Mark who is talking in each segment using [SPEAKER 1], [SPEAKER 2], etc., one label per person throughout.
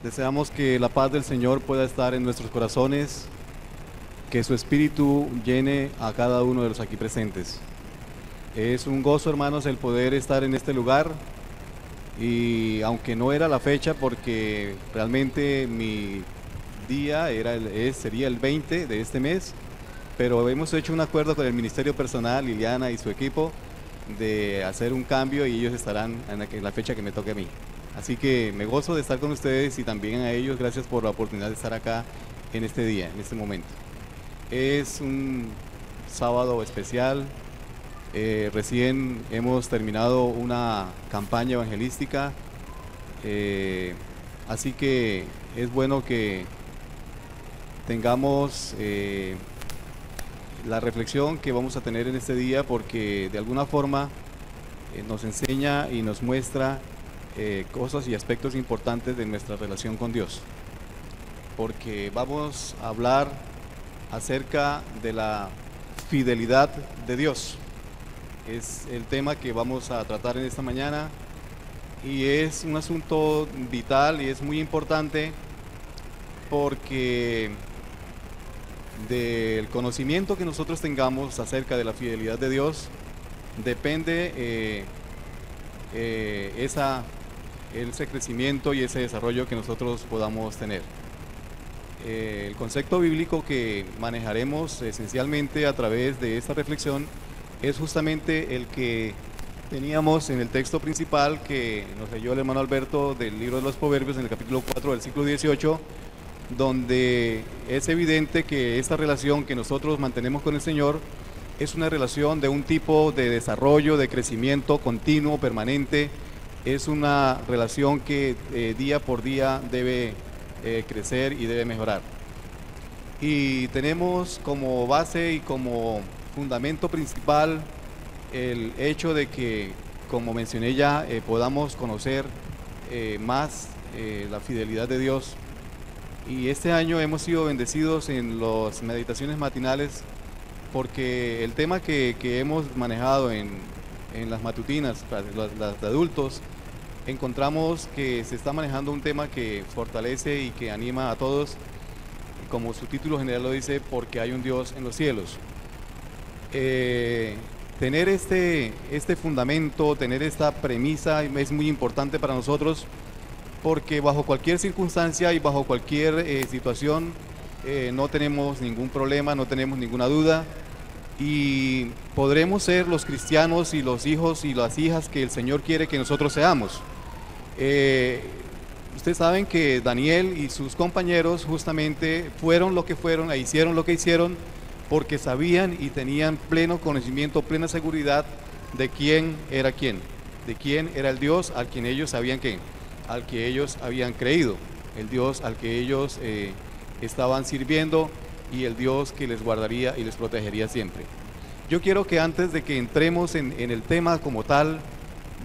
[SPEAKER 1] Deseamos que la paz del Señor pueda estar en nuestros corazones, que su Espíritu llene a cada uno de los aquí presentes. Es un gozo, hermanos, el poder estar en este lugar, y aunque no era la fecha, porque realmente mi día sería el 20 de este mes, pero hemos hecho un acuerdo con el Ministerio Personal, Liliana y su equipo, de hacer un cambio, y ellos estarán en la fecha que me toque a mí. Así que me gozo de estar con ustedes, y también a ellos gracias por la oportunidad de estar acá en este día, en este momento. Es un sábado especial. Recién hemos terminado una campaña evangelística, así que es bueno que tengamos la reflexión que vamos a tener en este día, porque de alguna forma nos enseña y nos muestra cosas y aspectos importantes de nuestra relación con Dios, porque vamos a hablar acerca de la fidelidad de Dios. Es el tema que vamos a tratar en esta mañana, y es un asunto vital y es muy importante, porque del conocimiento que nosotros tengamos acerca de la fidelidad de Dios depende ese crecimiento y ese desarrollo que nosotros podamos tener. El concepto bíblico que manejaremos esencialmente a través de esta reflexión es justamente el que teníamos en el texto principal que nos leyó el hermano Alberto del libro de los Proverbios, en el capítulo 4, versículo 18, donde es evidente que esta relación que nosotros mantenemos con el Señor es una relación de un tipo de desarrollo, de crecimiento continuo, permanente. Es una relación que día por día debe crecer y debe mejorar. Y tenemos como base y como fundamento principal el hecho de que, como mencioné ya, podamos conocer más la fidelidad de Dios. Y este año hemos sido bendecidos en las meditaciones matinales, porque el tema que hemos manejado en las matutinas, las de adultos, encontramos que se está manejando un tema que fortalece y que anima a todos, como su título general lo dice, porque hay un Dios en los cielos. Tener este fundamento, tener esta premisa es muy importante para nosotros, porque bajo cualquier circunstancia y bajo cualquier situación no tenemos ningún problema, no tenemos ninguna duda, y podremos ser los cristianos y los hijos y las hijas que el Señor quiere que nosotros seamos. Ustedes saben que Daniel y sus compañeros justamente fueron lo que fueron e hicieron lo que hicieron porque sabían y tenían pleno conocimiento, plena seguridad de quién, de quién era el Dios al quien ellos sabían al que ellos habían creído, el Dios al que ellos estaban sirviendo, y el Dios que les guardaría y les protegería siempre. Yo quiero que antes de que entremos en el tema como tal,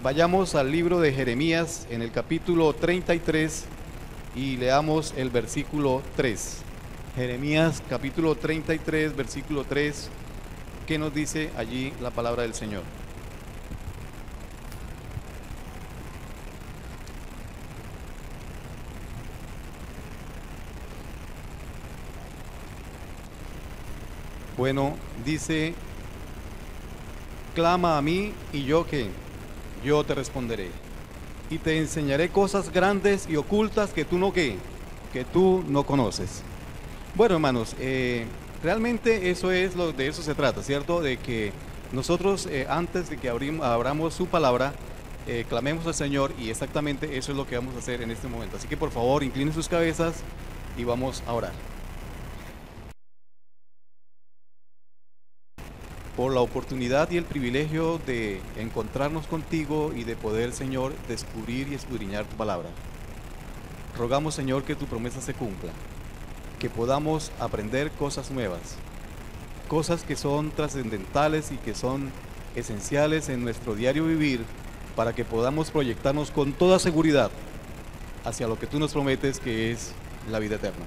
[SPEAKER 1] vayamos al libro de Jeremías en el capítulo 33 y leamos el versículo 3. Jeremías capítulo 33, versículo 3, ¿qué nos dice allí la palabra del Señor? Bueno, dice: clama a mí y yo te responderé, y te enseñaré cosas grandes y ocultas que tú no conoces. Bueno, hermanos, realmente de eso se trata, ¿cierto? De que nosotros antes de que abramos su palabra, clamemos al Señor, y exactamente eso es lo que vamos a hacer en este momento. Así que por favor, inclinen sus cabezas y vamos a orar. Por la oportunidad y el privilegio de encontrarnos contigo y de poder, Señor, descubrir y escudriñar tu palabra. Rogamos, Señor, que tu promesa se cumpla, que podamos aprender cosas nuevas, cosas que son trascendentales y que son esenciales en nuestro diario vivir, para que podamos proyectarnos con toda seguridad hacia lo que tú nos prometes, que es la vida eterna.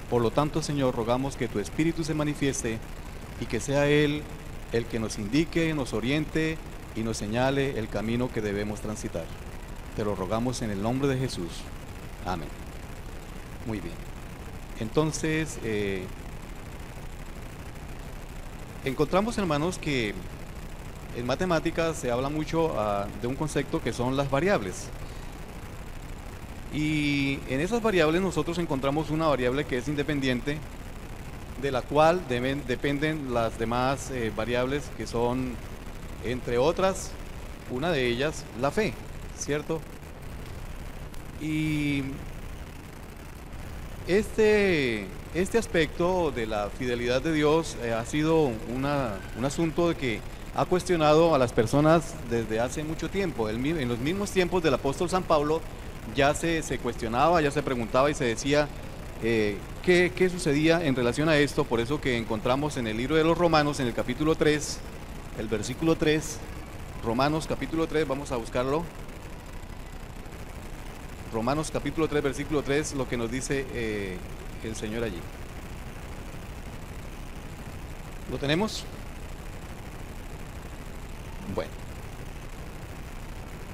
[SPEAKER 1] Por lo tanto, Señor, rogamos que tu Espíritu se manifieste y que sea Él el que nos indique, nos oriente y nos señale el camino que debemos transitar. Te lo rogamos en el nombre de Jesús. Amén. Muy bien. Entonces, encontramos, hermanos, que en matemáticas se habla mucho de un concepto que son las variables. Y en esas variables nosotros encontramos una variable que es independiente, de la cual dependen las demás variables que son, entre otras, una de ellas, la fe, ¿cierto? Y este aspecto de la fidelidad de Dios ha sido un asunto de que ha cuestionado a las personas desde hace mucho tiempo. En los mismos tiempos del apóstol San Pablo ya se cuestionaba, ya se preguntaba y se decía qué sucedía en relación a esto. Por eso que encontramos en el libro de los Romanos, en el capítulo 3, el versículo 3, Romanos capítulo 3, vamos a buscarlo. Romanos capítulo 3, versículo 3, lo que nos dice el Señor allí. ¿Lo tenemos? Bueno.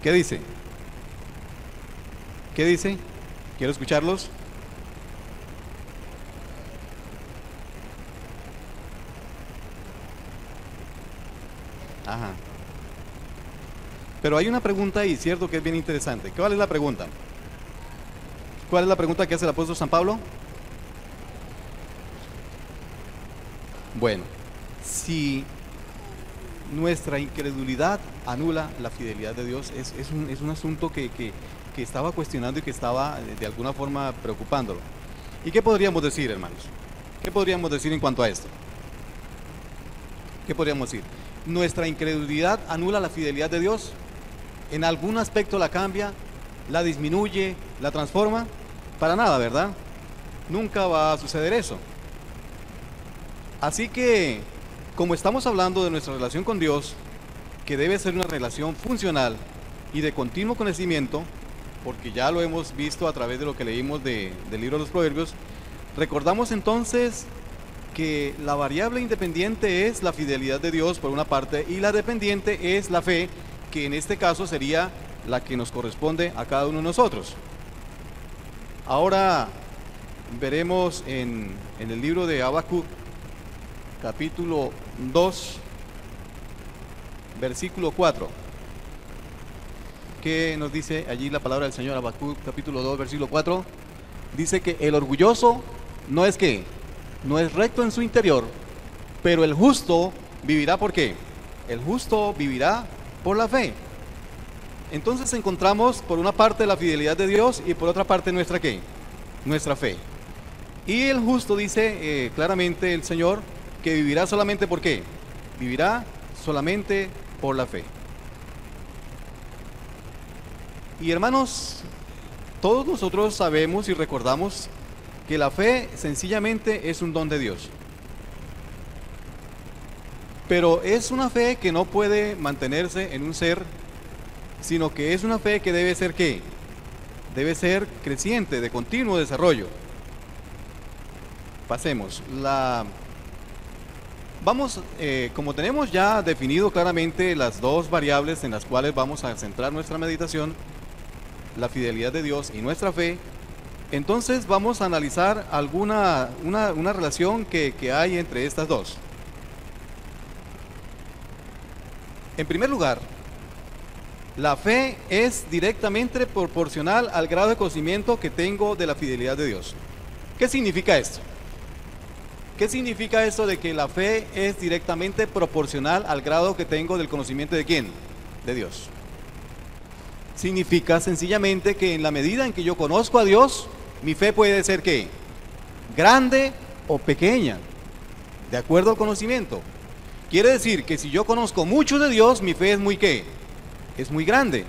[SPEAKER 1] ¿Qué dice? ¿Qué dice? Quiero escucharlos. Ajá. Pero hay una pregunta ahí, cierto, que es bien interesante. ¿Cuál es la pregunta? ¿Cuál es la pregunta que hace el apóstol San Pablo? Bueno, si nuestra incredulidad anula la fidelidad de Dios, es un asunto que estaba cuestionando y que estaba de alguna forma preocupándolo. ¿Y qué podríamos decir, hermanos? ¿Qué podríamos decir en cuanto a esto? ¿Qué podríamos decir? ¿Nuestra incredulidad anula la fidelidad de Dios? ¿En algún aspecto la cambia? ¿La disminuye? ¿La transforma? Para nada, ¿verdad? Nunca va a suceder eso. Así que, como estamos hablando de nuestra relación con Dios, que debe ser una relación funcional y de continuo conocimiento, porque ya lo hemos visto a través de lo que leímos del libro de los Proverbios, recordamos entonces que la variable independiente es la fidelidad de Dios por una parte y la dependiente es la fe, que en este caso sería la que nos corresponde a cada uno de nosotros. Ahora veremos en el libro de Habacuc, capítulo 2, versículo 4. ¿Qué nos dice allí la palabra del Señor? Habacuc, capítulo 2, versículo 4. Dice que el orgulloso no es que, no es recto en su interior, pero el justo vivirá ¿por qué? El justo vivirá por la fe. Entonces encontramos por una parte la fidelidad de Dios y por otra parte nuestra ¿qué? Nuestra fe. Y el justo dice claramente el Señor que vivirá solamente ¿por qué? Vivirá solamente por la fe. Y hermanos, todos nosotros sabemos y recordamos que la fe sencillamente es un don de Dios. Pero es una fe que no puede mantenerse en un ser, sino que es una fe que debe ser ¿qué? Debe ser creciente, de continuo desarrollo. Pasemos. Como tenemos ya definido claramente las dos variables en las cuales vamos a centrar nuestra meditación, la fidelidad de Dios y nuestra fe, entonces vamos a analizar una relación que hay entre estas dos. En primer lugar, la fe es directamente proporcional al grado de conocimiento que tengo de la fidelidad de Dios. ¿Qué significa esto? ¿Qué significa esto de que la fe es directamente proporcional al grado que tengo del conocimiento de quién? De Dios. Significa sencillamente que en la medida en que yo conozco a Dios, mi fe puede ser ¿qué? Grande o pequeña, de acuerdo al conocimiento. Quiere decir que si yo conozco mucho de Dios, mi fe es muy ¿qué? Es muy grande.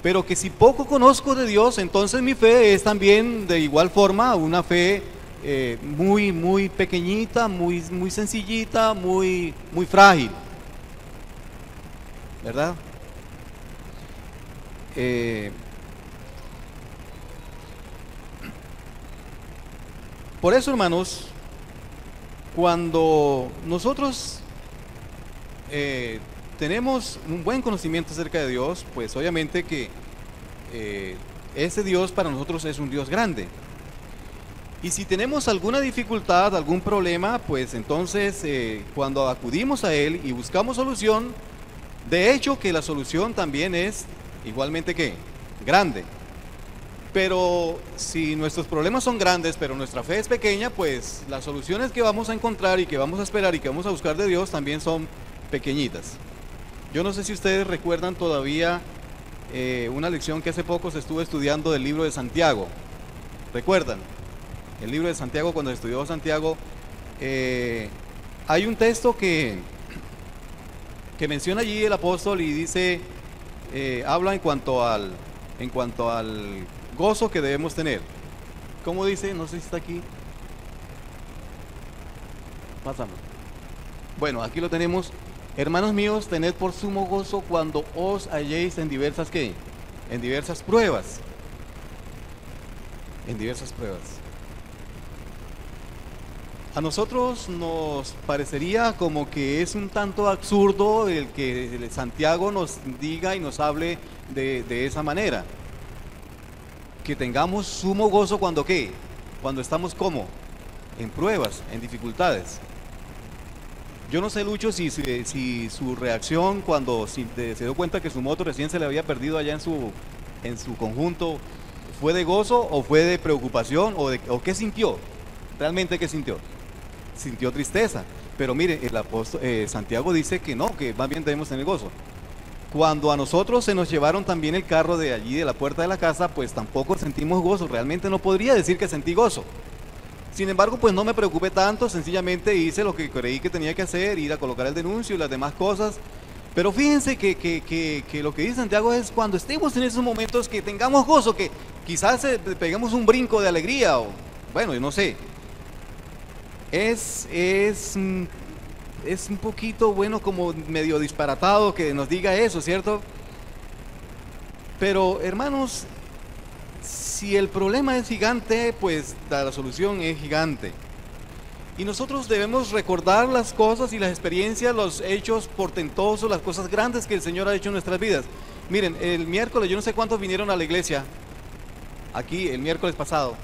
[SPEAKER 1] Pero que si poco conozco de Dios, entonces mi fe es también de igual forma una fe muy pequeñita, muy sencillita, muy frágil, ¿verdad? Por eso, hermanos, cuando nosotros tenemos un buen conocimiento acerca de Dios, pues obviamente que ese Dios para nosotros es un Dios grande. Y si tenemos alguna dificultad, algún problema, pues entonces cuando acudimos a Él y buscamos solución, de hecho que la solución también es igualmente ¿qué? Grande. Pero si nuestros problemas son grandes, pero nuestra fe es pequeña, pues las soluciones que vamos a encontrar y que vamos a esperar y que vamos a buscar de Dios también son pequeñitas. Yo no sé si ustedes recuerdan todavía una lección que hace poco se estuvo estudiando del libro de Santiago. ¿Recuerdan? El libro de Santiago, cuando se estudió Santiago, hay un texto que menciona allí el apóstol y dice, habla en cuanto al gozo que debemos tener. ¿Cómo dice? No sé si está aquí. Pásame. Bueno, aquí lo tenemos. Hermanos míos, tened por sumo gozo cuando os halléis en diversas ¿qué? En diversas pruebas. En diversas pruebas. A nosotros nos parecería como que es un tanto absurdo el que Santiago nos diga y nos hable de esa manera. Que tengamos sumo gozo cuando ¿qué? Cuando estamos ¿cómo? En pruebas, en dificultades. Yo no sé, Lucho, si su reacción cuando se dio cuenta que su moto recién se le había perdido allá en su conjunto, ¿fue de gozo o fue de preocupación o qué sintió? ¿Realmente qué sintió? Sintió tristeza. Pero mire, el apóstol Santiago dice que no, que más bien debemos tener gozo. Cuando a nosotros se nos llevaron también el carro de allí de la puerta de la casa, pues tampoco sentimos gozo. Realmente no podría decir que sentí gozo. Sin embargo, pues no me preocupé tanto, sencillamente hice lo que creí que tenía que hacer, ir a colocar el denuncio y las demás cosas. Pero fíjense que lo que dice Santiago es cuando estemos en esos momentos que tengamos gozo, que quizás peguemos un brinco de alegría o, bueno, yo no sé. Es un poquito, bueno, como medio disparatado que nos diga eso, ¿cierto? Pero, hermanos, si el problema es gigante, pues la solución es gigante. Y nosotros debemos recordar las cosas y las experiencias, los hechos portentosos, las cosas grandes que el Señor ha hecho en nuestras vidas. Miren, el miércoles, yo no sé cuántos vinieron a la iglesia, aquí el miércoles pasado,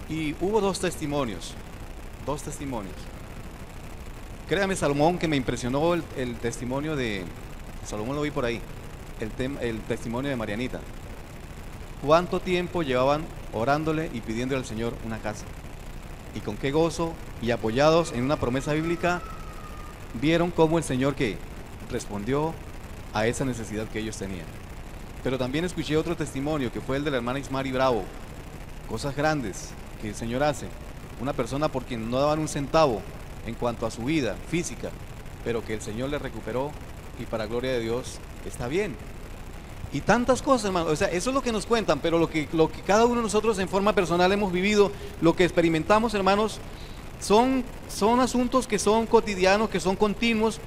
[SPEAKER 1] y hubo dos testimonios. Créame, Salomón, que me impresionó el testimonio de, Salomón lo vi por ahí, el testimonio de Marianita. ¿Cuánto tiempo llevaban orándole y pidiéndole al Señor una casa? Y con qué gozo, y apoyados en una promesa bíblica, vieron cómo el Señor que respondió a esa necesidad que ellos tenían. Pero también escuché otro testimonio que fue el de la hermana Ismari Bravo. Cosas grandes que el Señor hace. Una persona por quien no daban un centavo en cuanto a su vida física, pero que el Señor le recuperó y para gloria de Dios está bien. Y tantas cosas, hermano. O sea, eso es lo que nos cuentan, pero lo que cada uno de nosotros en forma personal hemos vivido, lo que experimentamos, hermanos, son asuntos que son cotidianos, que son continuos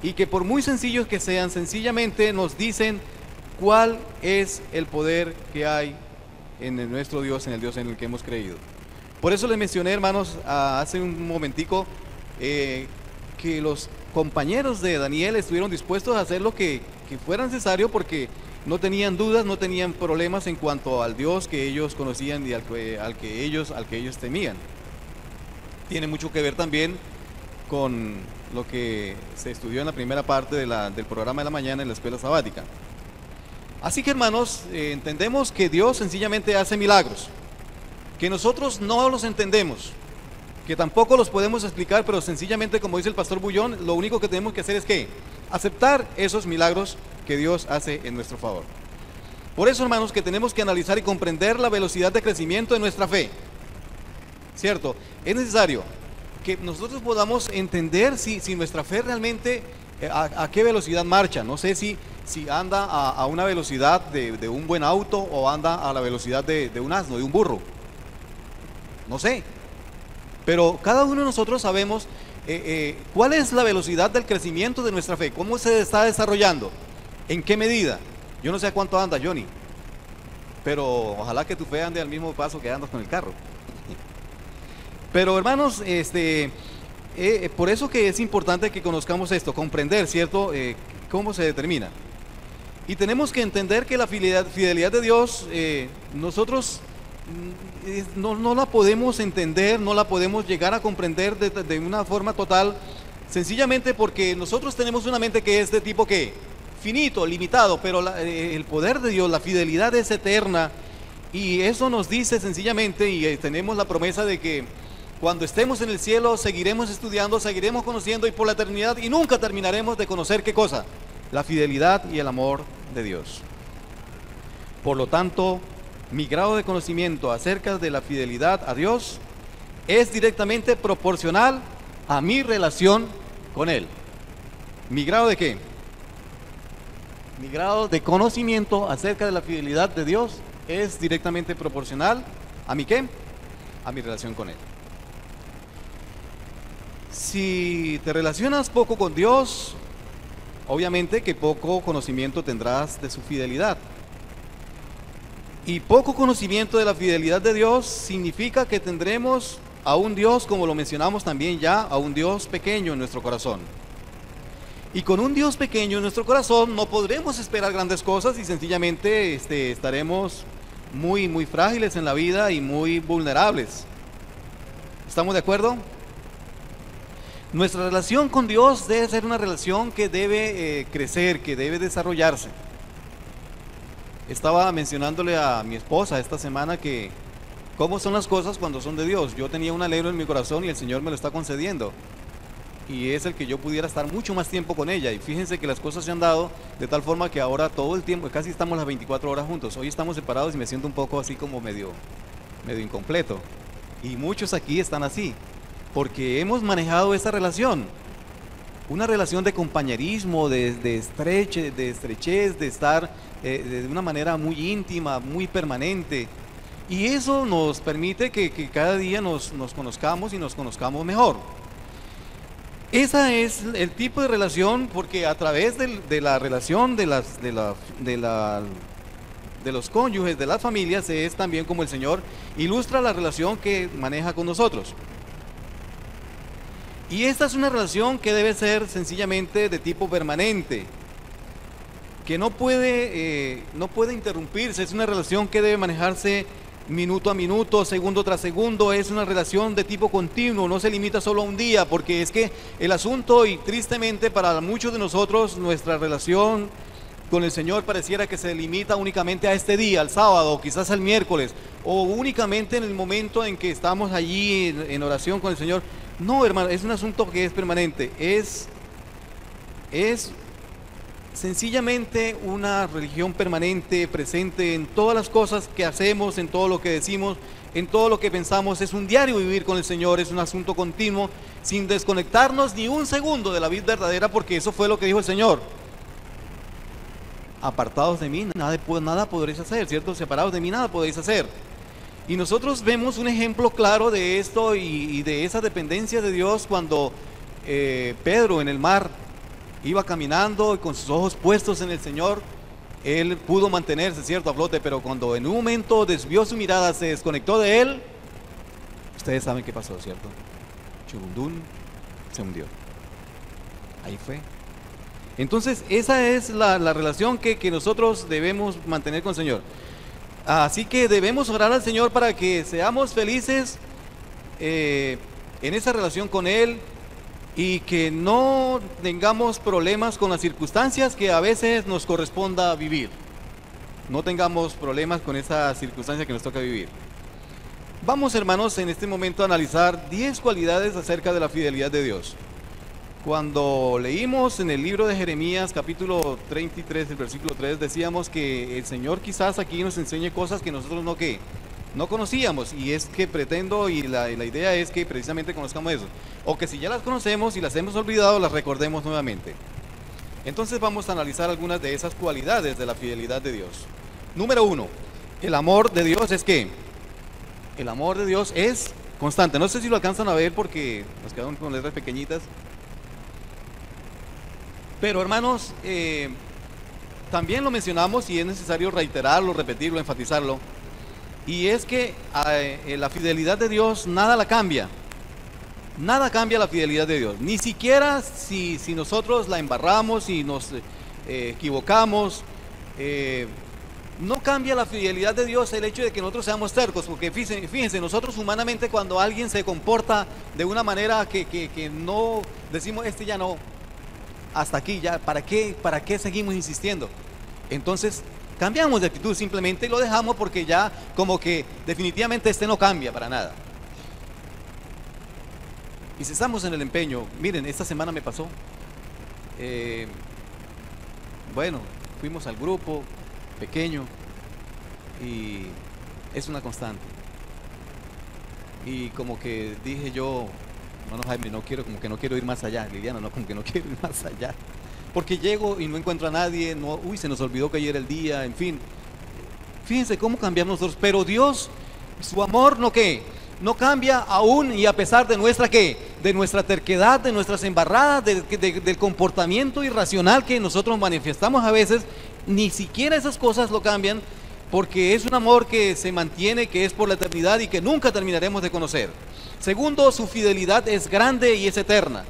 [SPEAKER 1] y que por muy sencillos que sean, sencillamente nos dicen cuál es el poder que hay en nuestro Dios, en el Dios en el que hemos creído. Por eso les mencioné, hermanos, hace un momentico, que los compañeros de Daniel estuvieron dispuestos a hacer lo que fuera necesario porque no tenían dudas, no tenían problemas en cuanto al Dios que ellos conocían y al que ellos temían. Tiene mucho que ver también con lo que se estudió en la primera parte del programa de la mañana en la escuela sabática. Así que, hermanos, entendemos que Dios sencillamente hace milagros, que nosotros no los entendemos, que tampoco los podemos explicar, pero sencillamente, como dice el pastor Bullón, lo único que tenemos que hacer es ¿qué? Aceptar esos milagros que Dios hace en nuestro favor. Por eso, hermanos, que tenemos que analizar y comprender la velocidad de crecimiento de nuestra fe, ¿cierto? Es necesario que nosotros podamos entender si nuestra fe realmente a qué velocidad marcha. No sé si anda a una velocidad de un buen auto o anda a la velocidad de un asno, de un burro. No sé. Pero cada uno de nosotros sabemos cuál es la velocidad del crecimiento de nuestra fe, cómo se está desarrollando, en qué medida. Yo no sé a cuánto anda, Johnny, pero ojalá que tu fe ande al mismo paso que andas con el carro. Pero, hermanos, por eso que es importante que conozcamos esto, comprender, ¿cierto?, cómo se determina. Y tenemos que entender que la fidelidad de Dios, nosotros no la podemos entender, no la podemos llegar a comprender de una forma total, sencillamente porque nosotros tenemos una mente que es de tipo que finito, limitado, pero el poder de Dios, la fidelidad es eterna, y eso nos dice sencillamente, y tenemos la promesa de que cuando estemos en el cielo seguiremos estudiando, seguiremos conociendo, y por la eternidad, y nunca terminaremos de conocer ¿qué cosa? La fidelidad y el amor de Dios. Por lo tanto, mi grado de conocimiento acerca de la fidelidad a Dios es directamente proporcional a mi relación con Él. ¿Mi grado de qué? Mi grado de conocimiento acerca de la fidelidad de Dios es directamente proporcional a mi ¿qué? A mi relación con Él. Si te relacionas poco con Dios, obviamente que poco conocimiento tendrás de su fidelidad. Y poco conocimiento de la fidelidad de Dios significa que tendremos a un Dios, como lo mencionamos también ya, a un Dios pequeño en nuestro corazón. Y con un Dios pequeño en nuestro corazón no podremos esperar grandes cosas, y sencillamente estaremos muy frágiles en la vida y muy vulnerables. ¿Estamos de acuerdo? Nuestra relación con Dios debe ser una relación que debe crecer, que debe desarrollarse. Estaba mencionándole a mi esposa esta semana que cómo son las cosas cuando son de Dios. Yo tenía un anhelo en mi corazón y el Señor me lo está concediendo, y es el que yo pudiera estar mucho más tiempo con ella. Y fíjense que las cosas se han dado de tal forma que ahora todo el tiempo, casi estamos las 24 horas juntos. Hoy estamos separados y me siento un poco así como medio incompleto, y muchos aquí están así porque hemos manejado esa relación, una relación de compañerismo, de estrechez, de estar de una manera muy íntima, muy permanente, y eso nos permite que cada día nos conozcamos y nos conozcamos mejor. Esa es el tipo de relación, porque a través de la relación de los cónyuges, de las familias, es también como el Señor ilustra la relación que maneja con nosotros. Y esta es una relación que debe ser sencillamente de tipo permanente, que no puede interrumpirse. Es una relación que debe manejarse minuto a minuto, segundo tras segundo. Es una relación de tipo continuo, no se limita solo a un día, porque es que el asunto, y tristemente para muchos de nosotros, nuestra relación con el Señor pareciera que se limita únicamente a este día, al sábado, o quizás al miércoles, o únicamente en el momento en que estamos allí en oración con el Señor. No, hermano, es un asunto que es permanente, es sencillamente una religión permanente, presente en todas las cosas que hacemos, en todo lo que decimos, en todo lo que pensamos. Es un diario vivir con el Señor, es un asunto continuo, sin desconectarnos ni un segundo de la vida verdadera, porque eso fue lo que dijo el Señor. Apartados de mí, nada podréis hacer, ¿cierto? Separados de mí, nada podéis hacer. Y nosotros vemos un ejemplo claro de esto y de esa dependencia de Dios cuando Pedro en el mar iba caminando y con sus ojos puestos en el Señor. Él pudo mantenerse, ¿cierto?, a flote, pero cuando en un momento desvió su mirada, se desconectó de él, ustedes saben qué pasó, ¿cierto? Churundún, se hundió. Ahí fue. Entonces esa es la relación que nosotros debemos mantener con el Señor. Así que debemos orar al Señor para que seamos felices en esa relación con Él, y que no tengamos problemas con las circunstancias que a veces nos corresponda vivir. No tengamos problemas con esa circunstancia que nos toca vivir. Vamos, hermanos, en este momento a analizar 10 cualidades acerca de la fidelidad de Dios. Cuando leímos en el libro de Jeremías, capítulo 33, el versículo 3, decíamos que el Señor quizás aquí nos enseñe cosas que nosotros no conocíamos, y es que pretendo, y la idea es que precisamente conozcamos eso, o que si ya las conocemos y las hemos olvidado, las recordemos nuevamente. Entonces vamos a analizar algunas de esas cualidades de la fidelidad de Dios. Número 1, el amor de Dios es ¿qué? El amor de Dios es constante. No sé si lo alcanzan a ver porque nos quedaron con letras pequeñitas. Pero hermanos, también lo mencionamos y es necesario reiterarlo, repetirlo, enfatizarlo. Y es que la fidelidad de Dios nada la cambia. Nada cambia la fidelidad de Dios. Ni siquiera si nosotros la embarramos y nos equivocamos, No cambia la fidelidad de Dios el hecho de que nosotros seamos tercos, porque fíjense, nosotros humanamente cuando alguien se comporta de una manera que no decimos, este ya no, hasta aquí, ya, ¿para qué seguimos insistiendo? Entonces cambiamos de actitud simplemente y lo dejamos porque ya como que definitivamente este no cambia para nada. Y si estamos en el empeño, miren, esta semana me pasó, bueno, fuimos al grupo pequeño y es una constante. Y como que dije yo, no, Jaime, no quiero ir más allá. Liliana, no, como que no quiero ir más allá. Porque llego y no encuentro a nadie, no, uy, se nos olvidó que ayer era el día, en fin. Fíjense cómo cambiamos nosotros, pero Dios, su amor, ¿no qué? No cambia aún y a pesar de nuestra ¿qué? De nuestra terquedad, de nuestras embarradas, del comportamiento irracional que nosotros manifestamos a veces, ni siquiera esas cosas lo cambian, porque es un amor que se mantiene, que es por la eternidad y que nunca terminaremos de conocer. Segundo, su fidelidad es grande y es eterna.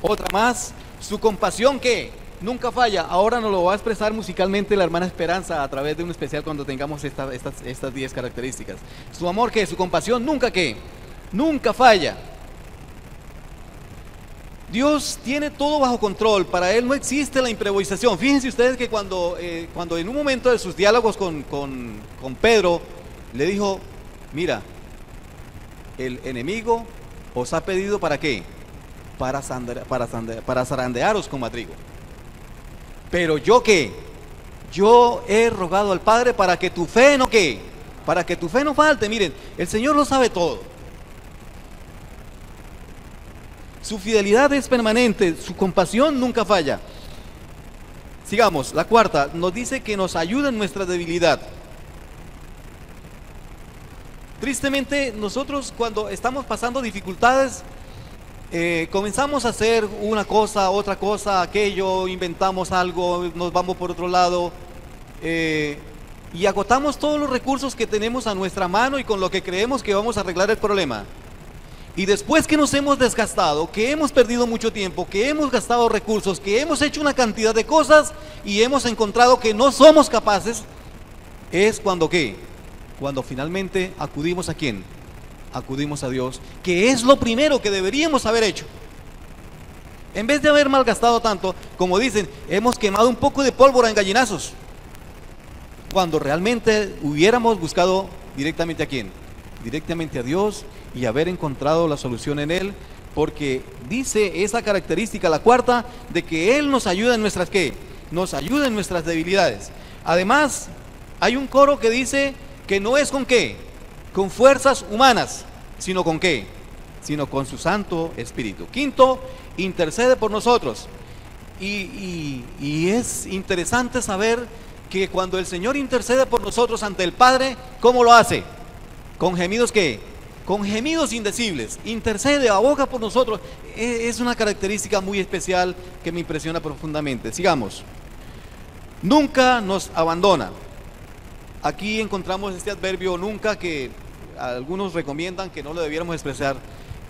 [SPEAKER 1] Otra más, su compasión que nunca falla. Ahora nos lo va a expresar musicalmente la hermana Esperanza a través de un especial cuando tengamos estas 10 características. Su amor que, su compasión nunca falla. Dios tiene todo bajo control, para Él no existe la improvisación. Fíjense ustedes que cuando en un momento de sus diálogos con Pedro, le dijo, mira, el enemigo os ha pedido ¿para qué? Para zarandearos como trigo. Pero yo ¿qué? Yo he rogado al Padre para que tu fe no ¿qué? Para que tu fe no falte. Miren, el Señor lo sabe todo. Su fidelidad es permanente, su compasión nunca falla. Sigamos, la cuarta, nos dice que nos ayuda en nuestra debilidad. Tristemente, nosotros cuando estamos pasando dificultades, comenzamos a hacer una cosa, otra cosa, aquello, inventamos algo, nos vamos por otro lado, y agotamos todos los recursos que tenemos a nuestra mano y con lo que creemos que vamos a arreglar el problema. Y después que nos hemos desgastado, que hemos perdido mucho tiempo, que hemos gastado recursos, que hemos hecho una cantidad de cosas y hemos encontrado que no somos capaces, es cuando ¿qué? Cuando finalmente acudimos ¿a quién? Acudimos a Dios, que es lo primero que deberíamos haber hecho. En vez de haber malgastado tanto, como dicen, hemos quemado un poco de pólvora en gallinazos, cuando realmente hubiéramos buscado directamente ¿a quién? Directamente a Dios y haber encontrado la solución en Él, porque dice esa característica, la cuarta, de que Él nos ayuda en nuestras ¿qué? Nos ayuda en nuestras debilidades. Además, hay un coro que dice que no es con ¿qué? Con fuerzas humanas, sino con ¿qué? Sino con su Santo Espíritu. Quinto, intercede por nosotros. Y es interesante saber que cuando el Señor intercede por nosotros ante el Padre, ¿cómo lo hace? Con gemidos ¿qué? Con gemidos indecibles. Intercede, aboga por nosotros. Es una característica muy especial que me impresiona profundamente. Sigamos. Nunca nos abandona. Aquí encontramos este adverbio nunca, que algunos recomiendan que no lo debiéramos expresar,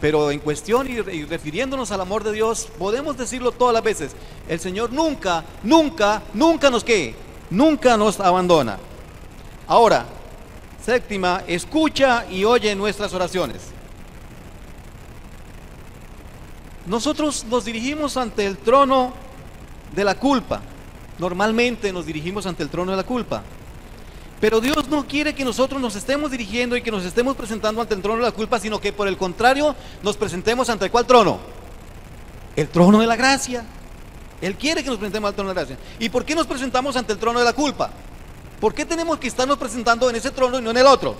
[SPEAKER 1] pero en cuestión y refiriéndonos al amor de Dios, podemos decirlo todas las veces. El Señor nunca nos ¿qué? Nunca nos abandona. Ahora, séptima, escucha y oye nuestras oraciones. Nosotros nos dirigimos ante el trono de la culpa. Normalmente nos dirigimos ante el trono de la culpa. Pero Dios no quiere que nosotros nos estemos dirigiendo y que nos estemos presentando ante el trono de la culpa, sino que por el contrario nos presentemos ante ¿cuál trono? El trono de la gracia. Él quiere que nos presentemos al trono de la gracia. ¿Y por qué nos presentamos ante el trono de la culpa? ¿Por qué tenemos que estarnos presentando en ese trono y no en el otro?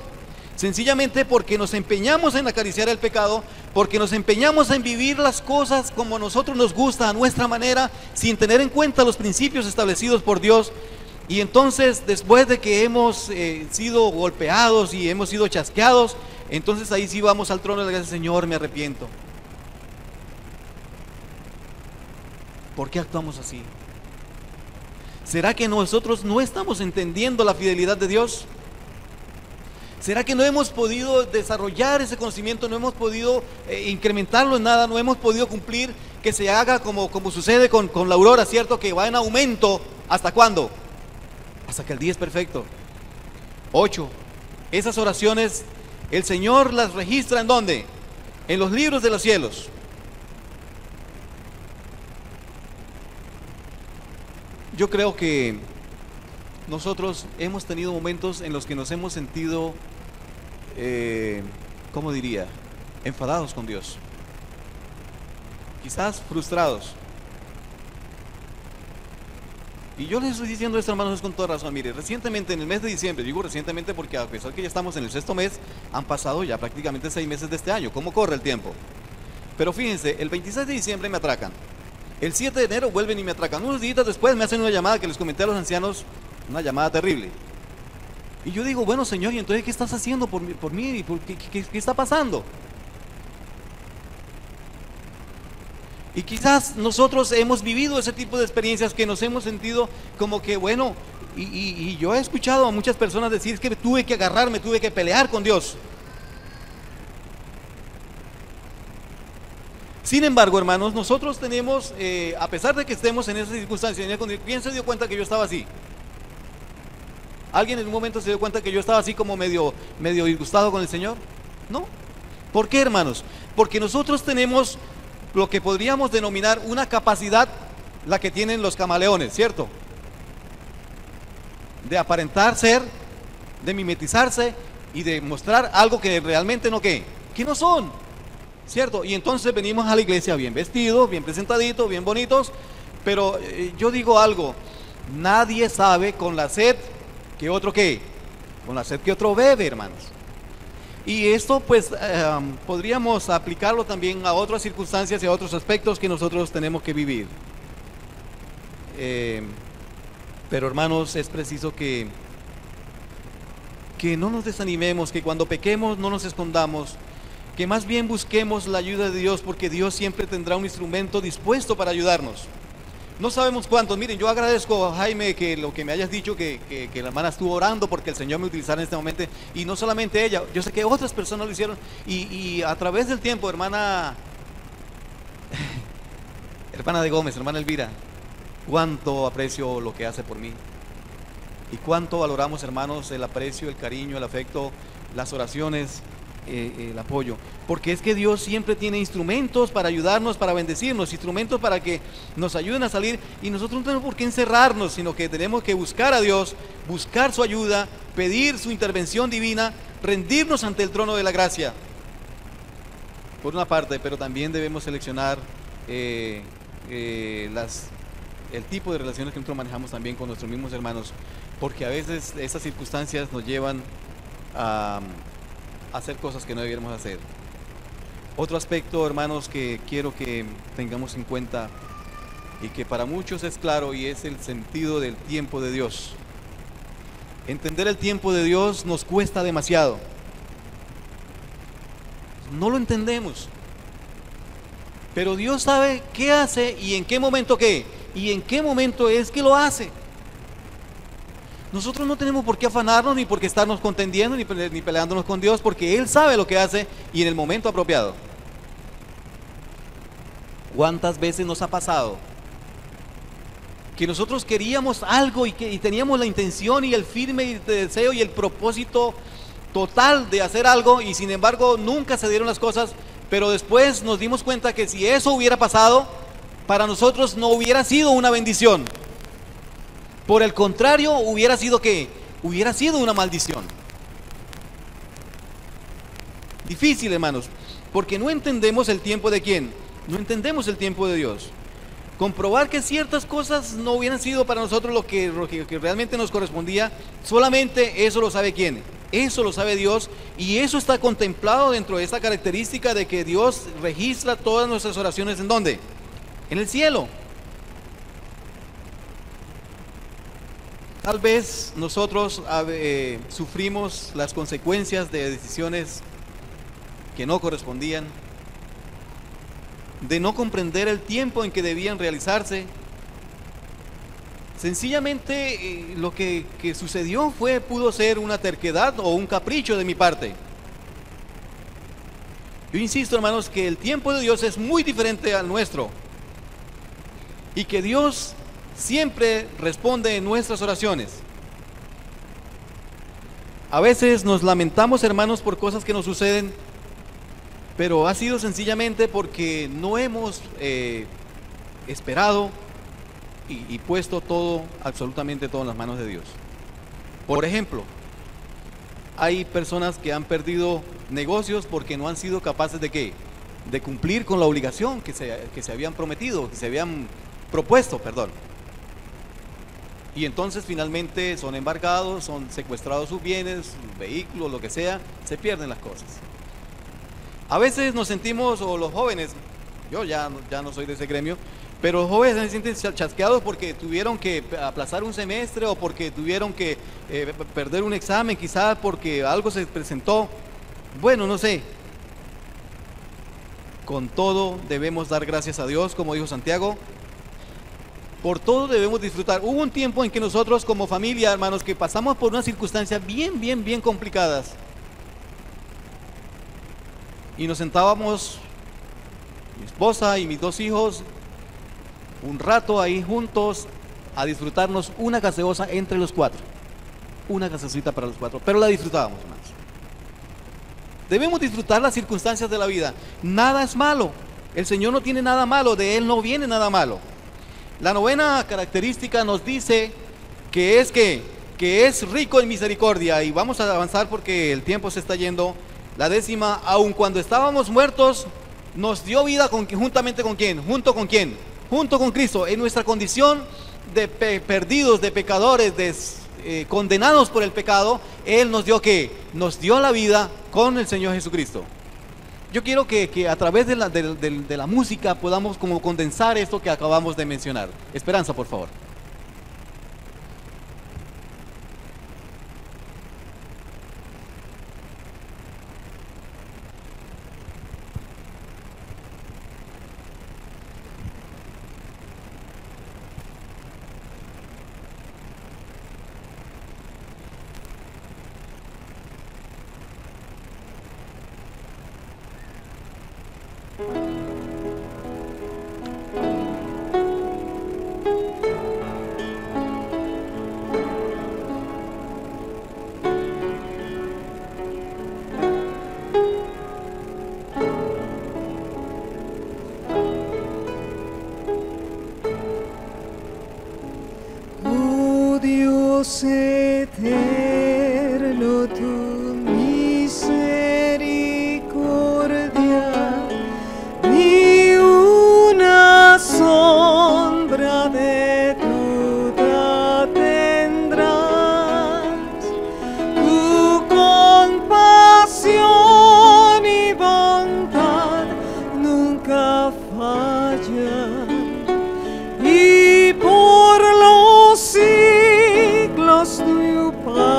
[SPEAKER 1] Sencillamente porque nos empeñamos en acariciar el pecado, porque nos empeñamos en vivir las cosas como a nosotros nos gusta, a nuestra manera, sin tener en cuenta los principios establecidos por Dios. Y entonces, después de que hemos sido golpeados y hemos sido chasqueados, entonces ahí sí vamos al trono de la gracia. Señor, me arrepiento. ¿Por qué actuamos así? ¿Será que nosotros no estamos entendiendo la fidelidad de Dios? ¿Será que no hemos podido desarrollar ese conocimiento, no hemos podido incrementarlo en nada, no hemos podido cumplir que se haga como sucede con la aurora, ¿cierto? Que va en aumento. ¿Hasta cuándo? Hasta que el día es perfecto. 8. Esas oraciones el Señor las registra ¿en dónde? En los libros de los cielos. Yo creo que nosotros hemos tenido momentos en los que nos hemos sentido, ¿cómo diría? Enfadados con Dios. Quizás frustrados. Y yo les estoy diciendo esto, hermanos, con toda razón. Mire, recientemente en el mes de diciembre, digo recientemente porque a pesar que ya estamos en el 6º mes, han pasado ya prácticamente 6 meses de este año. ¿Cómo corre el tiempo? Pero fíjense, el 26 de diciembre me atracan. El 7 de enero vuelven y me atracan. Unos días después me hacen una llamada que les comenté a los ancianos, una llamada terrible. Y yo digo, bueno, Señor, ¿y entonces qué estás haciendo por mí? ¿Qué está pasando? Y quizás nosotros hemos vivido ese tipo de experiencias que nos hemos sentido como que, bueno, y yo he escuchado a muchas personas decir que tuve que agarrarme, tuve que pelear con Dios. Sin embargo, hermanos, nosotros tenemos, a pesar de que estemos en esas circunstancias, ¿quién se dio cuenta que yo estaba así? ¿Alguien en un momento se dio cuenta que yo estaba así como medio disgustado con el Señor? No. ¿Por qué, hermanos? Porque nosotros tenemos lo que podríamos denominar una capacidad, la que tienen los camaleones, ¿cierto? De aparentar ser, de mimetizarse y de mostrar algo que realmente no que no son, ¿cierto? Y entonces venimos a la iglesia bien vestidos, bien presentaditos, bien bonitos, pero yo digo algo, nadie sabe con la sed que otro con la sed que otro bebe, hermanos. Y esto pues podríamos aplicarlo también a otras circunstancias y a otros aspectos que nosotros tenemos que vivir. Pero hermanos, es preciso que no nos desanimemos, que cuando pequemos no nos escondamos, que más bien busquemos la ayuda de Dios, porque Dios siempre tendrá un instrumento dispuesto para ayudarnos. No sabemos cuántos. Miren, yo agradezco a Jaime que lo que me hayas dicho, que la hermana estuvo orando porque el Señor me utilizara en este momento, y no solamente ella, yo sé que otras personas lo hicieron, y a través del tiempo, hermana de Gómez, hermana Elvira, cuánto aprecio lo que hace por mí, y cuánto valoramos, hermanos, el aprecio, el cariño, el afecto, las oraciones, el apoyo, porque es que Dios siempre tiene instrumentos para ayudarnos, para bendecirnos, instrumentos para que nos ayuden a salir, y nosotros no tenemos por qué encerrarnos, sino que tenemos que buscar a Dios, buscar su ayuda, pedir su intervención divina, rendirnos ante el trono de la gracia, por una parte, pero también debemos seleccionar el tipo de relaciones que nosotros manejamos también con nuestros mismos hermanos, porque a veces esas circunstancias nos llevan a hacer cosas que no debiéramos hacer. Otro aspecto, hermanos, que quiero que tengamos en cuenta y que para muchos es claro, y es el sentido del tiempo de Dios. Entender el tiempo de Dios nos cuesta demasiado. No lo entendemos. Pero Dios sabe qué hace y en qué momento y en qué momento es que lo hace. Nosotros no tenemos por qué afanarnos, ni por qué estarnos contendiendo, ni peleándonos con Dios, porque Él sabe lo que hace y en el momento apropiado. ¿Cuántas veces nos ha pasado que nosotros queríamos algo y teníamos la intención y el firme deseo y el propósito total de hacer algo, y sin embargo nunca se dieron las cosas, pero después nos dimos cuenta que si eso hubiera pasado, para nosotros no hubiera sido una bendición? Por el contrario, hubiera sido hubiera sido una maldición. Difícil, hermanos, porque no entendemos el tiempo de quién, no entendemos el tiempo de Dios. Comprobar que ciertas cosas no hubieran sido para nosotros lo que realmente nos correspondía, solamente eso lo sabe quién, eso lo sabe Dios, y eso está contemplado dentro de esta característica de que Dios registra todas nuestras oraciones. ¿En dónde? En el cielo. Tal vez nosotros sufrimos las consecuencias de decisiones que no correspondían, de no comprender el tiempo en que debían realizarse. Sencillamente lo que sucedió pudo ser una terquedad o un capricho de mi parte. Yo insisto, hermanos, que el tiempo de Dios es muy diferente al nuestro, y que Dios siempre responde en nuestras oraciones. A veces nos lamentamos, hermanos, por cosas que nos suceden, pero ha sido sencillamente porque no hemos esperado y puesto todo, absolutamente todo en las manos de Dios. Por ejemplo, hay personas que han perdido negocios porque no han sido capaces de ¿qué? De cumplir con la obligación que se habían prometido, que se habían propuesto, perdón. Y entonces finalmente son embargados, son secuestrados sus bienes, sus vehículos, lo que sea, se pierden las cosas. A veces nos sentimos, o los jóvenes, yo ya no soy de ese gremio, pero los jóvenes se sienten chasqueados porque tuvieron que aplazar un semestre o porque tuvieron que perder un examen, quizás porque algo se presentó. Bueno, no sé. Con todo debemos dar gracias a Dios, como dijo Santiago. Por todo debemos disfrutar. Hubo un tiempo en que nosotros como familia, hermanos, que pasamos por unas circunstancias bien complicadas. Y nos sentábamos, mi esposa y mis dos hijos, un rato ahí juntos a disfrutarnos una gaseosa entre los cuatro. Una gaseosita para los cuatro, pero la disfrutábamos, hermanos. Debemos disfrutar las circunstancias de la vida. Nada es malo. El Señor no tiene nada malo, de Él no viene nada malo. La novena característica nos dice que es rico en misericordia, y vamos a avanzar porque el tiempo se está yendo. La décima, aun cuando estábamos muertos, nos dio vida juntamente con ¿quién? ¿Junto con quién? Junto con Cristo. En nuestra condición de perdidos, de pecadores, condenados por el pecado, Él nos dio ¿qué? Nos dio la vida con el Señor Jesucristo. Yo quiero que a través de la música podamos como condensar esto que acabamos de mencionar. Esperanza, por favor.
[SPEAKER 2] Dios eterno, tu misericordia, ni una sombra de duda tendrás. Tu compasión y bondad nunca fallan, y por los siglos tu paz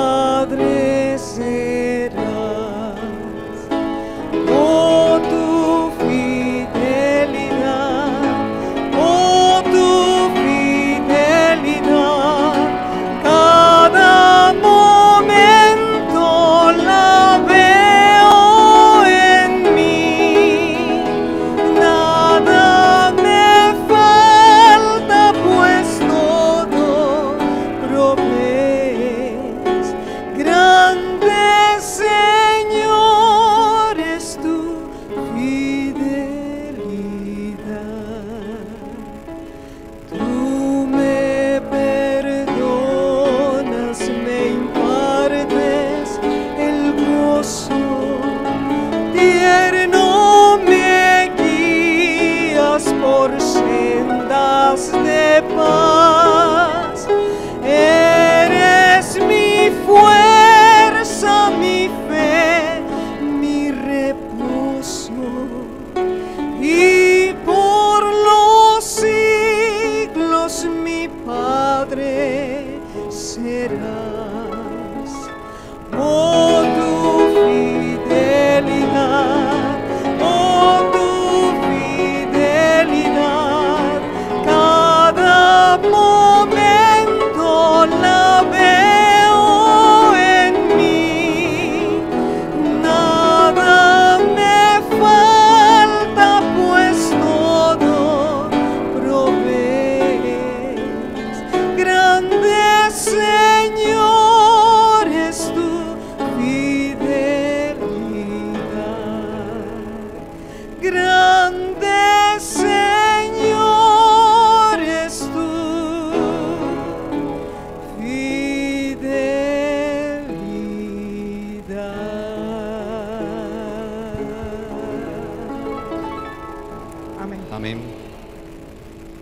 [SPEAKER 1] Amén.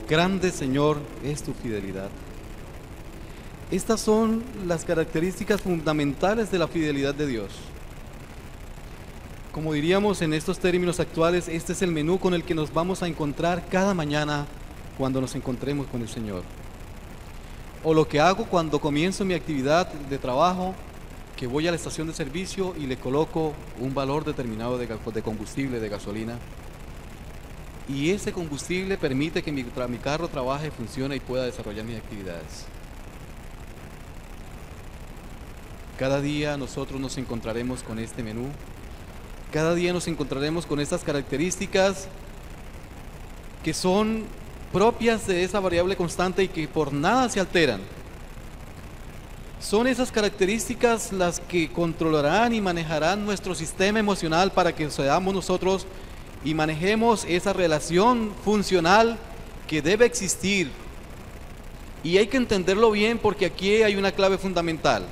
[SPEAKER 1] Grande, Señor, es tu fidelidad. Estas son las características fundamentales de la fidelidad de Dios. Como diríamos en estos términos actuales, este es el menú con el que nos vamos a encontrar cada mañana cuando nos encontremos con el Señor. O lo que hago cuando comienzo mi actividad de trabajo, que voy a la estación de servicio y le coloco un valor determinado de combustible, de gasolina. Y ese combustible permite que mi carro trabaje, funcione y pueda desarrollar mis actividades. Cada día nosotros nos encontraremos con este menú. Cada día nos encontraremos con estas características que son propias de esa variable constante y que por nada se alteran. Son esas características las que controlarán y manejarán nuestro sistema emocional para que seamos nosotros y manejemos esa relación funcional que debe existir. Y hay que entenderlo bien porque aquí hay una clave fundamental.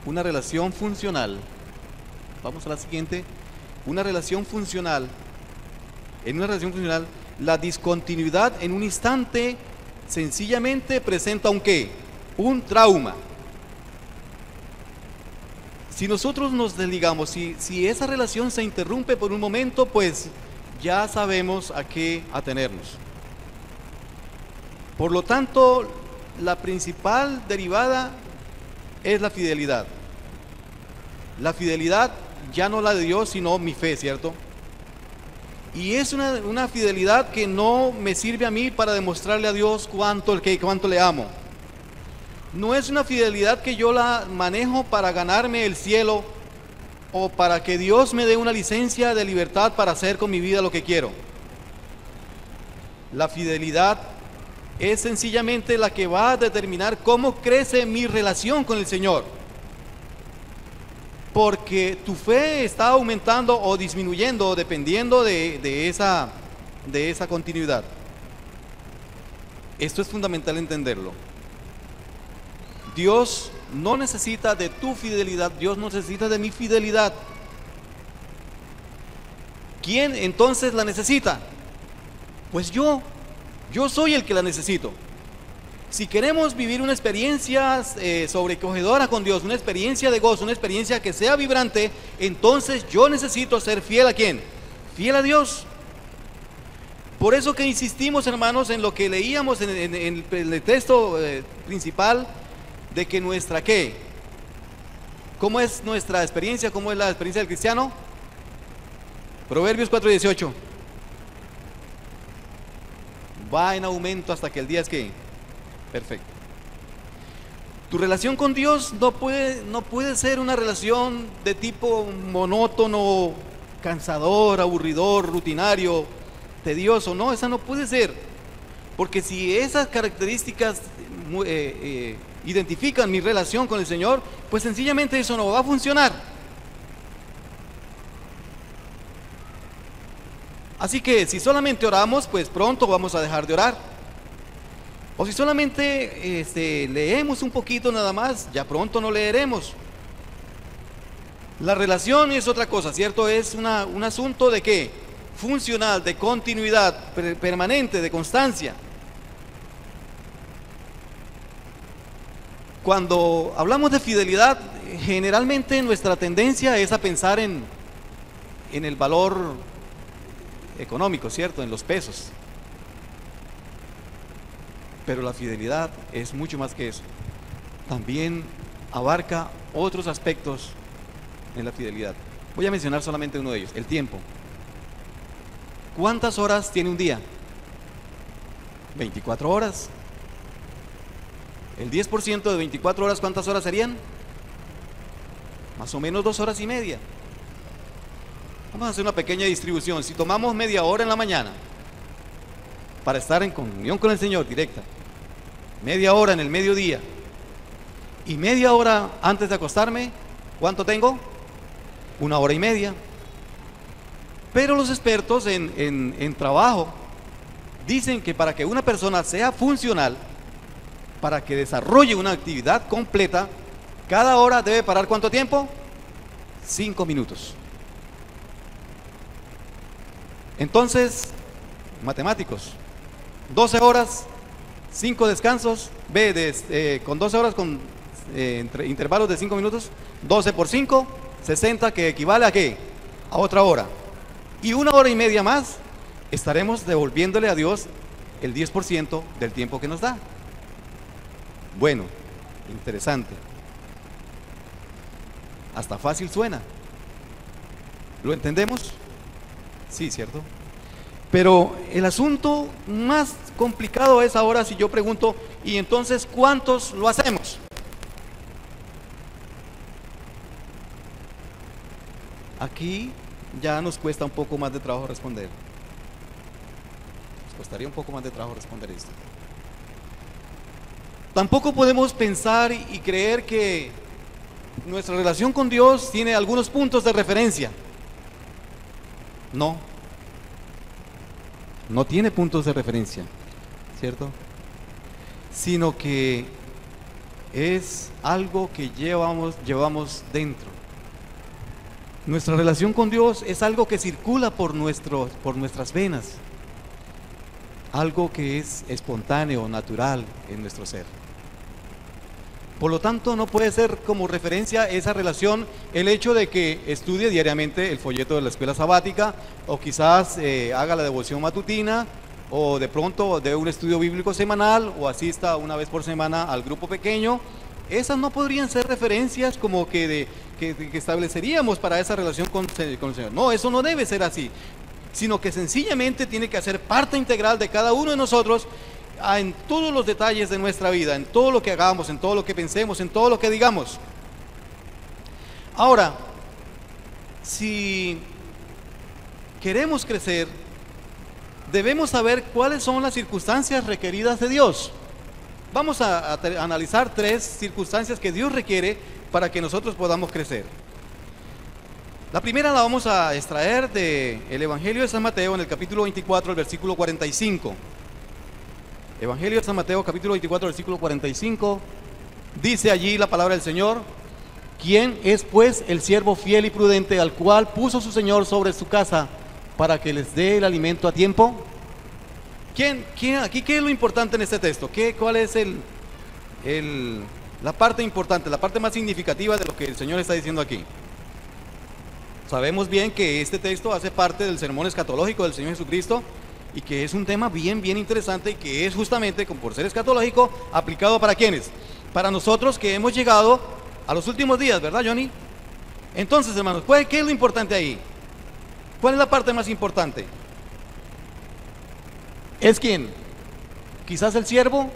[SPEAKER 1] Una relación funcional. Vamos a la siguiente. Una relación funcional. En una relación funcional, la discontinuidad en un instante sencillamente presenta un ¿qué? Un trauma. Si nosotros nos desligamos, si esa relación se interrumpe por un momento, pues ya sabemos a qué atenernos. Por lo tanto, la principal derivada es la fidelidad. La fidelidad ya no la de Dios, sino mi fe, ¿cierto? Y es una fidelidad que no me sirve a mí para demostrarle a Dios cuánto le amo. No es una fidelidad que yo la manejo para ganarme el cielo o para que Dios me dé una licencia de libertad para hacer con mi vida lo que quiero. La fidelidad es sencillamente la que va a determinar cómo crece mi relación con el Señor. Porque tu fe está aumentando o disminuyendo dependiendo de esa continuidad. Esto es fundamental entenderlo. Dios no necesita de tu fidelidad, Dios no necesita de mi fidelidad. ¿Quién entonces la necesita? Pues yo soy el que la necesito. Si queremos vivir una experiencia sobrecogedora con Dios, una experiencia de gozo, una experiencia que sea vibrante, entonces yo necesito ser fiel ¿a quién? Fiel a Dios. Por eso que insistimos, hermanos, en lo que leíamos en el texto principal, de que nuestra ¿qué? ¿Cómo es nuestra experiencia? ¿Cómo es la experiencia del cristiano? Proverbios 4:18. Va en aumento hasta que el día es ¿qué? Perfecto. Tu relación con Dios no puede ser una relación de tipo monótono, cansador, aburridor, rutinario, tedioso. No, esa no puede ser. Porque si esas características identifican mi relación con el Señor, pues sencillamente eso no va a funcionar. Así que si solamente oramos, pues pronto vamos a dejar de orar. O si solamente leemos un poquito nada más, ya pronto no leeremos. La relación es otra cosa, ¿cierto? Es un asunto de ¿qué? Funcional, de continuidad, permanente, de constancia. Cuando hablamos de fidelidad, generalmente nuestra tendencia es a pensar en el valor económico, ¿cierto? En los pesos. Pero la fidelidad es mucho más que eso. También abarca otros aspectos en la fidelidad. Voy a mencionar solamente uno de ellos, el tiempo. ¿Cuántas horas tiene un día? 24 horas. El 10% de 24 horas, ¿cuántas horas serían? Más o menos 2 horas y media. Vamos a hacer una pequeña distribución. Si tomamos media hora en la mañana para estar en comunión con el Señor directa, media hora en el mediodía y media hora antes de acostarme, ¿cuánto tengo? 1 hora y media. Pero los expertos en trabajo dicen que para que una persona sea funcional, para que desarrolle una actividad completa, cada hora debe parar ¿cuánto tiempo? 5 minutos. Entonces, matemáticos. 12 horas, 5 descansos, con 12 horas con entre intervalos de 5 minutos, 12 por 5, 60, que equivale a ¿qué? A otra hora. Y 1 hora y media más, estaremos devolviéndole a Dios el 10% del tiempo que nos da. Bueno, interesante. Hasta fácil suena. ¿Lo entendemos? Sí, ¿cierto? Pero el asunto más complicado es ahora si yo pregunto, ¿y entonces cuántos lo hacemos? Aquí ya nos cuesta un poco más de trabajo responder. Nos costaría un poco más de trabajo responder esto. Tampoco podemos pensar y creer que nuestra relación con Dios tiene algunos puntos de referencia. No. No tiene puntos de referencia, ¿cierto? Sino que es algo que llevamos dentro. Nuestra relación con Dios es algo que circula por nuestras venas, algo que es espontáneo, natural en nuestro ser. Por lo tanto, no puede ser como referencia esa relación el hecho de que estudie diariamente el folleto de la escuela sabática, o quizás haga la devoción matutina, o de pronto dé un estudio bíblico semanal, o asista una vez por semana al grupo pequeño. Esas no podrían ser referencias como que estableceríamos para esa relación con el Señor. No, eso no debe ser así, sino que sencillamente tiene que hacer parte integral de cada uno de nosotros, en todos los detalles de nuestra vida, en todo lo que hagamos, en todo lo que pensemos, en todo lo que digamos. Ahora, si queremos crecer, debemos saber cuáles son las circunstancias requeridas de Dios. Vamos a analizar 3 circunstancias que Dios requiere para que nosotros podamos crecer. La primera la vamos a extraer del Evangelio de San Mateo, en el capítulo 24, el versículo 45. Evangelio de San Mateo, capítulo 24, versículo 45, dice allí la palabra del Señor: ¿quién es pues el siervo fiel y prudente al cual puso su Señor sobre su casa para que les dé el alimento a tiempo? ¿Quién aquí qué es lo importante en este texto? ¿Cuál es la parte importante, la parte más significativa de lo que el Señor está diciendo aquí? Sabemos bien que este texto hace parte del sermón escatológico del Señor Jesucristo, y que es un tema bien interesante, y que es justamente, por ser escatológico, aplicado para ¿quiénes? Para nosotros que hemos llegado a los últimos días, ¿verdad, Johnny? Entonces, hermanos, ¿qué es lo importante ahí? ¿Cuál es la parte más importante? ¿Es quién? ¿Quizás el siervo?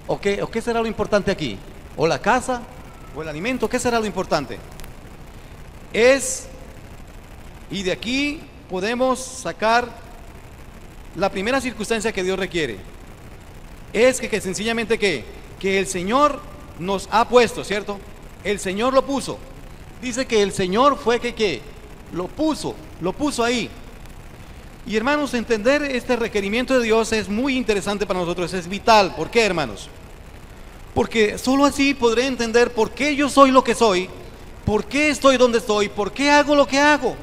[SPEAKER 1] ¿O qué será lo importante aquí? ¿O la casa? ¿O el alimento? ¿Qué será lo importante? Y de aquí podemos sacar la primera circunstancia que Dios requiere. Es que sencillamente que el Señor nos ha puesto, ¿cierto? El Señor lo puso. Dice que el Señor fue que lo puso ahí. Y hermanos, entender este requerimiento de Dios es muy interesante para nosotros, es vital. ¿Por qué, hermanos? Porque solo así podré entender por qué yo soy lo que soy, por qué estoy donde estoy, por qué hago lo que hago.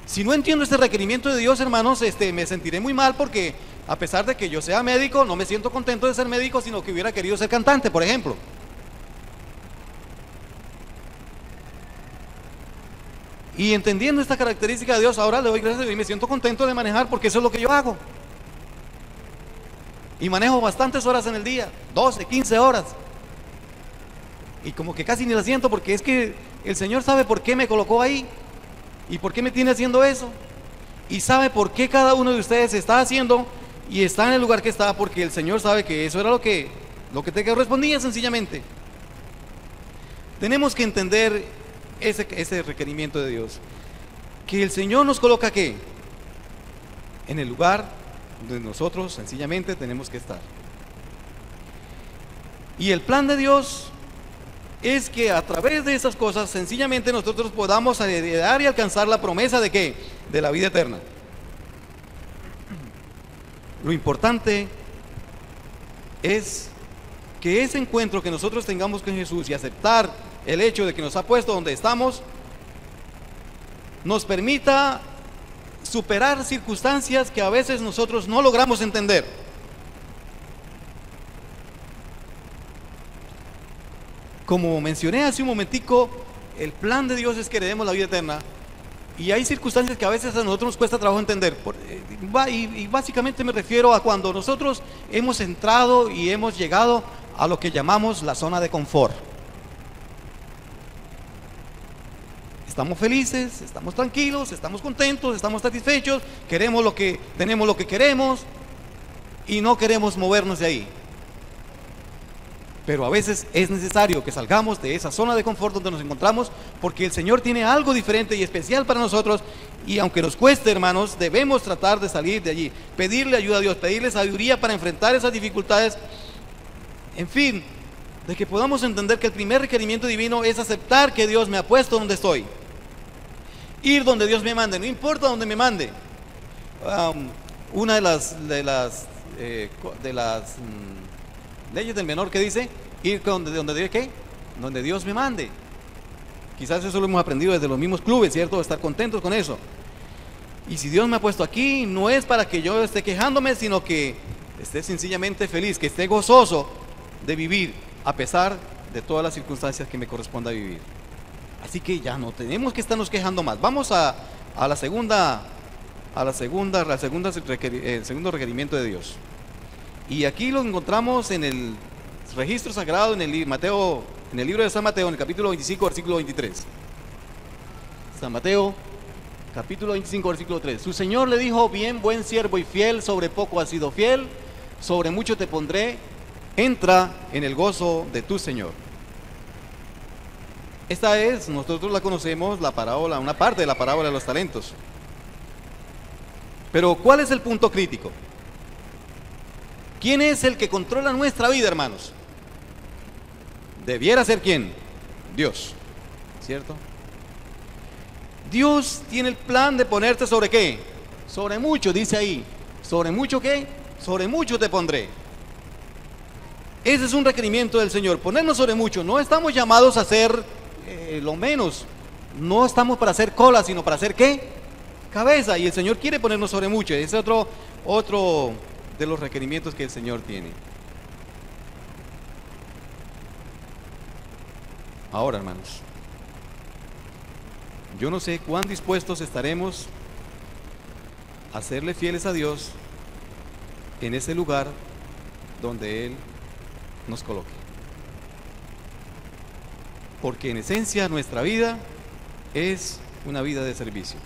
[SPEAKER 1] Si no entiendo este requerimiento de Dios, hermanos, me sentiré muy mal, porque a pesar de que yo sea médico, no me siento contento de ser médico, sino que hubiera querido ser cantante, por ejemplo. Y entendiendo esta característica de Dios, ahora le doy gracias a Dios y me siento contento de manejar, porque eso es lo que yo hago. Y manejo bastantes horas en el día, 12, 15 horas. Y como que casi ni la siento, porque es que el Señor sabe por qué me colocó ahí. ¿Y por qué me tiene haciendo eso? Y sabe por qué cada uno de ustedes está haciendo y está en el lugar que está, porque el Señor sabe que eso era lo que te correspondía, sencillamente. Tenemos que entender ese requerimiento de Dios, que el Señor nos coloca ¿qué? En el lugar donde nosotros sencillamente tenemos que estar. Y el plan de Dios es que a través de esas cosas sencillamente nosotros podamos heredar y alcanzar la promesa de ¿qué? De la vida eterna. Lo importante es que ese encuentro que nosotros tengamos con Jesús y aceptar el hecho de que nos ha puesto donde estamos, nos permita superar circunstancias que a veces nosotros no logramos entender. Como mencioné hace un momentico, el plan de Dios es que heredemos la vida eterna, y hay circunstancias que a veces a nosotros nos cuesta trabajo entender. Y básicamente me refiero a cuando nosotros hemos entrado y hemos llegado a lo que llamamos la zona de confort. Estamos felices, estamos tranquilos, estamos contentos, estamos satisfechos, tenemos lo que queremos y no queremos movernos de ahí. Pero a veces es necesario que salgamos de esa zona de confort donde nos encontramos, porque el Señor tiene algo diferente y especial para nosotros, y aunque nos cueste, hermanos, debemos tratar de salir de allí, pedirle ayuda a Dios, pedirle sabiduría para enfrentar esas dificultades, en fin, de que podamos entender que el primer requerimiento divino es aceptar que Dios me ha puesto donde estoy, ir donde Dios me mande, no importa donde me mande. Una de las leyes del menor que dice ir donde Dios me mande. Quizás eso lo hemos aprendido desde los mismos clubes, ¿cierto? Estar contentos con eso. Y si Dios me ha puesto aquí, no es para que yo esté quejándome, sino que esté sencillamente feliz, que esté gozoso de vivir a pesar de todas las circunstancias que me corresponda vivir. Así que ya no tenemos que estarnos quejando más. Vamos a el segundo requerimiento de Dios. Y aquí lo encontramos en el registro sagrado en el libro de San Mateo, en el capítulo 25, versículo 23. San Mateo, capítulo 25, versículo 3. Su Señor le dijo: bien, buen siervo y fiel, sobre poco has sido fiel, sobre mucho te pondré, entra en el gozo de tu Señor. Esta es, nosotros la conocemos, la parábola, una parte de la parábola de los talentos. Pero ¿cuál es el punto crítico? ¿Quién es el que controla nuestra vida, hermanos? Debiera ser ¿quién? Dios, ¿cierto? Dios tiene el plan de ponerte sobre ¿qué? Sobre mucho, dice ahí. ¿Sobre mucho qué? Sobre mucho te pondré. Ese es un requerimiento del Señor, ponernos sobre mucho. No estamos llamados a hacer lo menos. No estamos para hacer cola, sino para hacer ¿qué? Cabeza. Y el Señor quiere ponernos sobre mucho. Ese es otro de los requerimientos que el Señor tiene. Ahora, hermanos, yo no sé cuán dispuestos estaremos a serle fieles a Dios en ese lugar donde Él nos coloque. Porque en esencia nuestra vida es una vida de servicio.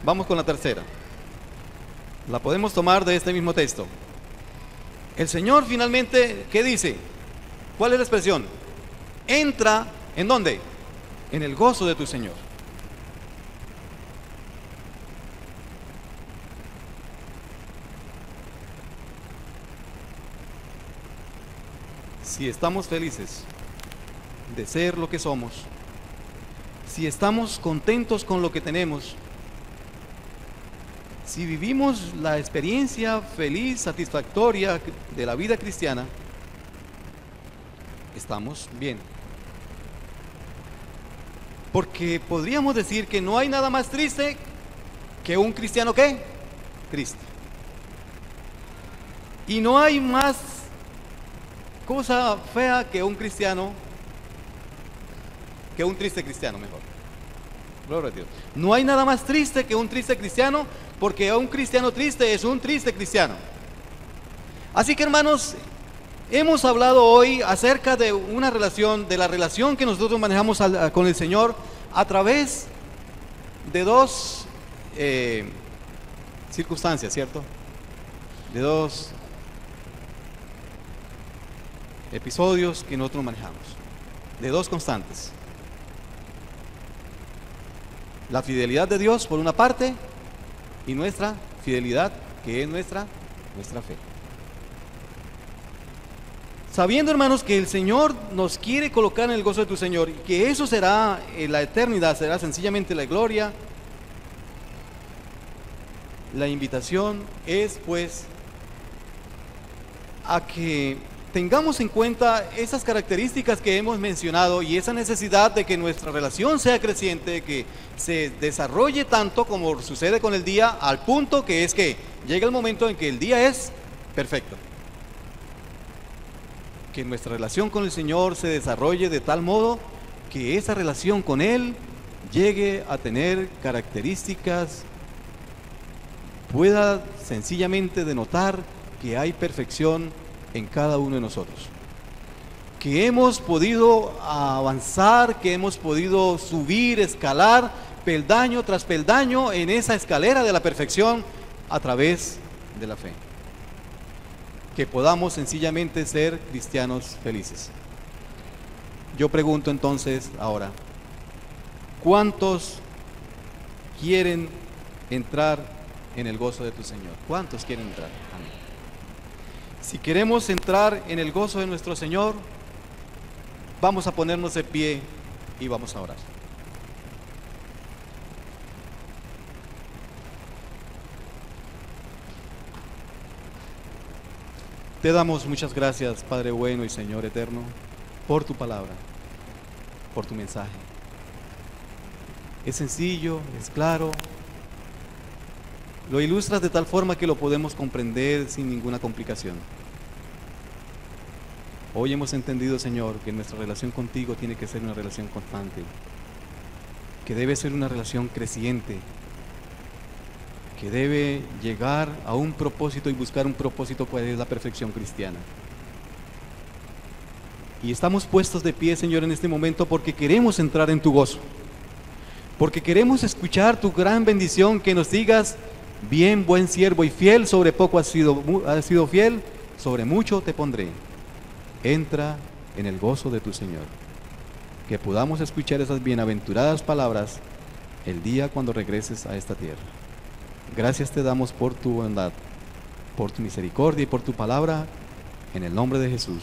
[SPEAKER 1] Vamos con la tercera. La podemos tomar de este mismo texto. El Señor finalmente, ¿qué dice? ¿Cuál es la expresión? Entra, ¿en dónde? En el gozo de tu Señor. Si estamos felices de ser lo que somos, si estamos contentos con lo que tenemos, si vivimos la experiencia feliz, satisfactoria de la vida cristiana, estamos bien. Porque podríamos decir que no hay nada más triste que un cristiano ¿qué? Triste. Y no hay más cosa fea que un cristiano, que un triste cristiano, mejor. Gloria a Dios. No hay nada más triste que un triste cristiano, porque un cristiano triste es un triste cristiano. Así que, hermanos, hemos hablado hoy acerca de una relación, de la relación que nosotros manejamos con el Señor a través de dos circunstancias, ¿cierto? De dos episodios que nosotros manejamos, de dos constantes. La fidelidad de Dios por una parte y nuestra fidelidad, que es nuestra fe. Sabiendo, hermanos, que el Señor nos quiere colocar en el gozo de tu Señor y que eso será la eternidad, será sencillamente la gloria, la invitación es pues a que tengamos en cuenta esas características que hemos mencionado y esa necesidad de que nuestra relación sea creciente, que se desarrolle tanto como sucede con el día, al punto que es que llega el momento en que el día es perfecto. Que nuestra relación con el Señor se desarrolle de tal modo que esa relación con Él llegue a tener características, pueda sencillamente denotar que hay perfección en cada uno de nosotros, que hemos podido avanzar, que hemos podido subir, escalar peldaño tras peldaño en esa escalera de la perfección a través de la fe, que podamos sencillamente ser cristianos felices. Yo pregunto entonces ahora, ¿cuántos quieren entrar en el gozo de tu Señor? ¿Cuántos quieren entrar? Amén. Si queremos entrar en el gozo de nuestro Señor, vamos a ponernos de pie y vamos a orar. Te damos muchas gracias, Padre bueno y Señor eterno, por tu palabra, por tu mensaje. Es sencillo, es claro, lo ilustras de tal forma que lo podemos comprender sin ninguna complicación. Hoy hemos entendido, Señor, que nuestra relación contigo tiene que ser una relación constante, que debe ser una relación creciente, que debe llegar a un propósito y buscar un propósito, cual es la perfección cristiana. Y estamos puestos de pie, Señor, en este momento porque queremos entrar en tu gozo, porque queremos escuchar tu gran bendición, que nos digas: bien, buen siervo y fiel, sobre poco has sido fiel, sobre mucho te pondré. Entra en el gozo de tu Señor. Que podamos escuchar esas bienaventuradas palabras el día cuando regreses a esta tierra. Gracias te damos por tu bondad, por tu misericordia y por tu palabra, en el nombre de Jesús.